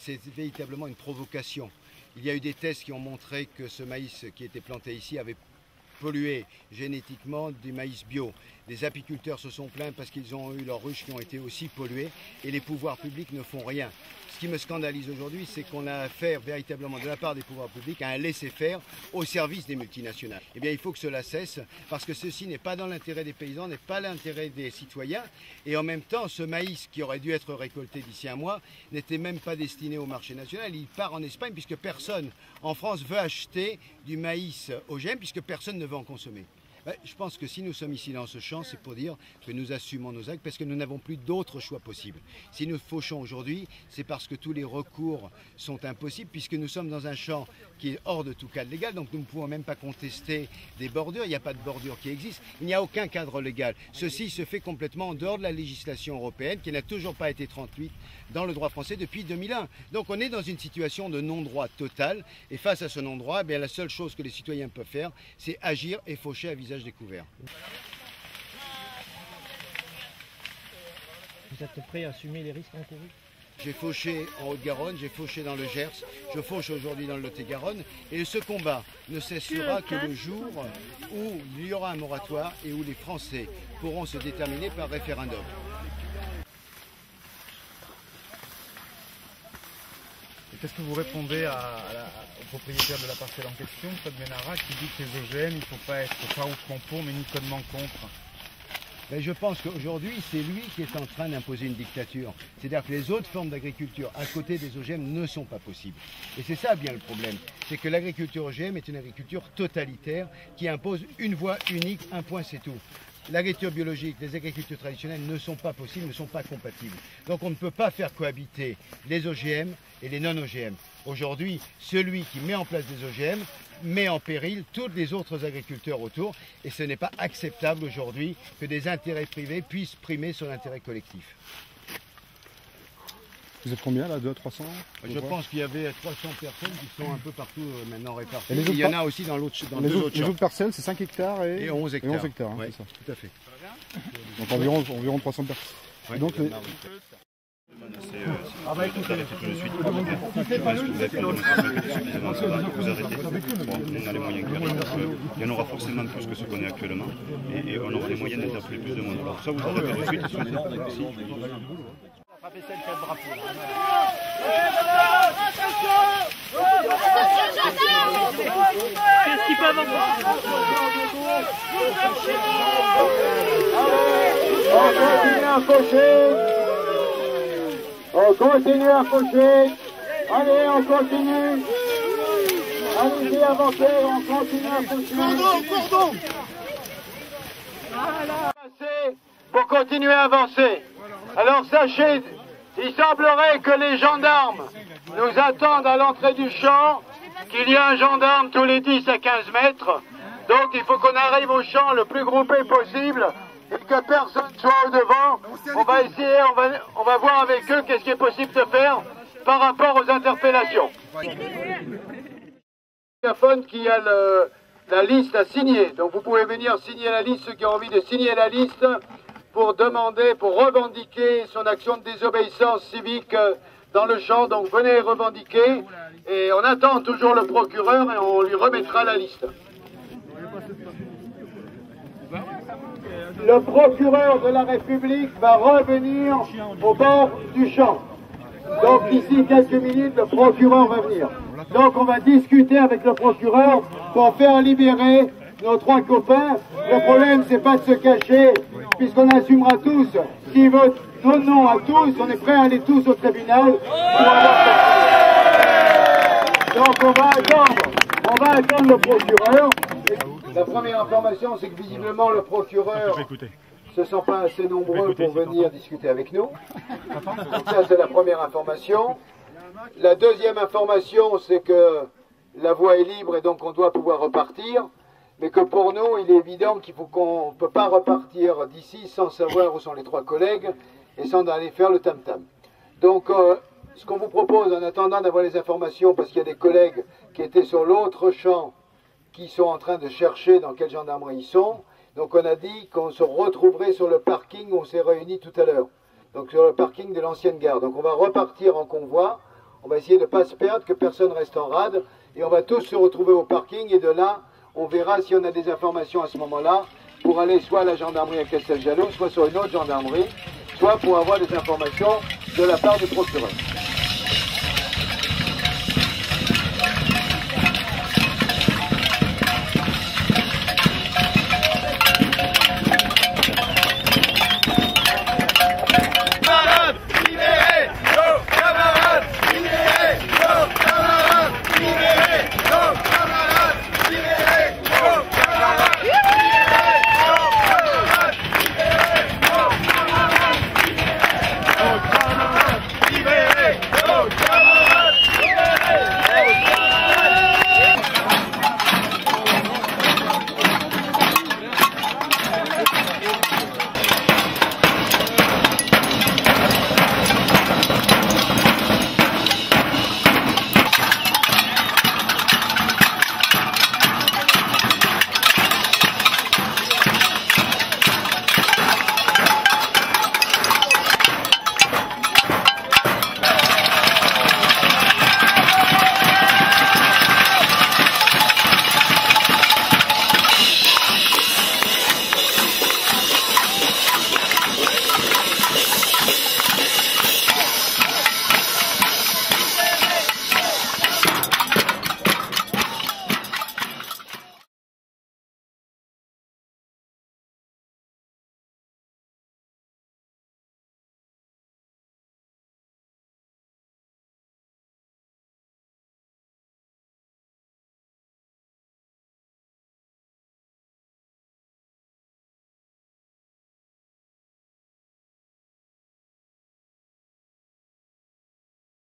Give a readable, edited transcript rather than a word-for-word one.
c'est véritablement une provocation. Il y a eu des tests qui ont montré que ce maïs qui était planté ici avait pollué génétiquement du maïs bio. Les apiculteurs se sont plaints parce qu'ils ont eu leurs ruches qui ont été aussi polluées et les pouvoirs publics ne font rien. Ce qui me scandalise aujourd'hui, c'est qu'on a affaire véritablement de la part des pouvoirs publics à un laisser-faire au service des multinationales. Eh bien, il faut que cela cesse parce que ceci n'est pas dans l'intérêt des paysans, n'est pas l'intérêt des citoyens. Et en même temps, ce maïs qui aurait dû être récolté d'ici un mois n'était même pas destiné au marché national. Il part en Espagne puisque personne en France veut acheter du maïs OGM puisque personne ne veut en consommer. Je pense que si nous sommes ici dans ce champ, c'est pour dire que nous assumons nos actes parce que nous n'avons plus d'autres choix possibles. Si nous fauchons aujourd'hui, c'est parce que tous les recours sont impossibles puisque nous sommes dans un champ qui est hors de tout cadre légal, donc nous ne pouvons même pas contester des bordures, il n'y a pas de bordure qui existe, il n'y a aucun cadre légal. Ceci se fait complètement en dehors de la législation européenne qui n'a toujours pas été traduite dans le droit français depuis 2001. Donc on est dans une situation de non-droit total et face à ce non-droit, la seule chose que les citoyens peuvent faire, c'est agir et faucher à visage découvert. Vous êtes prêt à assumer les risques encourus? J'ai fauché en Haute-Garonne, j'ai fauché dans le Gers, je fauche aujourd'hui dans le Lot-et-Garonne et ce combat ne cessera que le jour où il y aura un moratoire et où les Français pourront se déterminer par référendum. Qu'est-ce que vous répondez au propriétaire de la parcelle en question, Claude Ménara, qui dit que les OGM, il ne faut pas être farouchement pour, mais ni connement contre? Je pense qu'aujourd'hui, c'est lui qui est en train d'imposer une dictature. C'est-à-dire que les autres formes d'agriculture à côté des OGM ne sont pas possibles. Et c'est ça bien le problème. C'est que l'agriculture OGM est une agriculture totalitaire qui impose une voie unique, un point, c'est tout. L'agriculture biologique, les agricultures traditionnelles ne sont pas possibles, ne sont pas compatibles. Donc on ne peut pas faire cohabiter les OGM et les non-OGM. Aujourd'hui, celui qui met en place des OGM met en péril tous les autres agriculteurs autour et ce n'est pas acceptable aujourd'hui que des intérêts privés puissent primer sur l'intérêt collectif. Vous êtes combien là, 200 à 300? Je pense qu'il y avait 300 personnes qui sont un peu partout maintenant réparties. Il y en a aussi dans l'autre champ. Les autres parcelles, c'est 5 hectares et 11 hectares. 11 hectares, ouais, c'est ça. Tout à fait. Donc environ 300 personnes. Ouais. Donc, tout de suite. Est-ce que vous avez pas suffisamment vous arrêtez? On a les moyens clairs. Il y en aura forcément plus que ce qu'on est actuellement. Et on aura les moyens d'interpeller plus de monde. Alors ça, vous arrêtez tout de suite. Frappez celle qui a le drapeau. Qu'est-ce qu'ils peuvent On continue à faucher. Allez, on continue. Allez-y, avancez, on continue à faucher. Cordon. Pour continuer à avancer. Alors sachez, il semblerait que les gendarmes nous attendent à l'entrée du champ, qu'il y a un gendarme tous les 10 à 15 mètres. Donc il faut qu'on arrive au champ le plus groupé possible et que personne soit au devant. On va essayer, on va voir avec eux qu'est-ce qui est possible de faire par rapport aux interpellations. Qui a la liste à signer. Donc vous pouvez venir signer la liste, ceux qui ont envie de signer la liste, pour demander, pour revendiquer son action de désobéissance civique dans le champ. Donc venez revendiquer et on attend toujours le procureur et on lui remettra la liste. Le procureur de la République va revenir au bord du champ. Donc d'ici quelques minutes, le procureur va venir. Donc on va discuter avec le procureur pour faire libérer nos 3 copains. Le problème, c'est pas de se cacher, puisqu'on assumera tous. S'ils votent nos noms à tous, on est prêts à aller tous au tribunal. Donc on va attendre le procureur. La première information, c'est que visiblement le procureur ne se sent pas assez nombreux pour venir discuter avec nous. Ça, c'est la première information. La deuxième information, c'est que la voie est libre et donc on doit pouvoir repartir. Mais que pour nous, il est évident qu'on ne peut pas repartir d'ici sans savoir où sont les 3 collègues et sans aller faire le tam-tam. Donc, ce qu'on vous propose, en attendant d'avoir les informations, parce qu'il y a des collègues qui étaient sur l'autre champ, qui sont en train de chercher dans quelle gendarmerie ils sont, donc on a dit qu'on se retrouverait sur le parking où on s'est réunis tout à l'heure. Donc sur le parking de l'ancienne gare. Donc on va repartir en convoi. On va essayer de ne pas se perdre, que personne reste en rade. Et on va tous se retrouver au parking. Et de là, on verra si on a des informations à ce moment-là pour aller soit à la gendarmerie à Casteljaloux, soit sur une autre gendarmerie, soit pour avoir des informations de la part du procureur.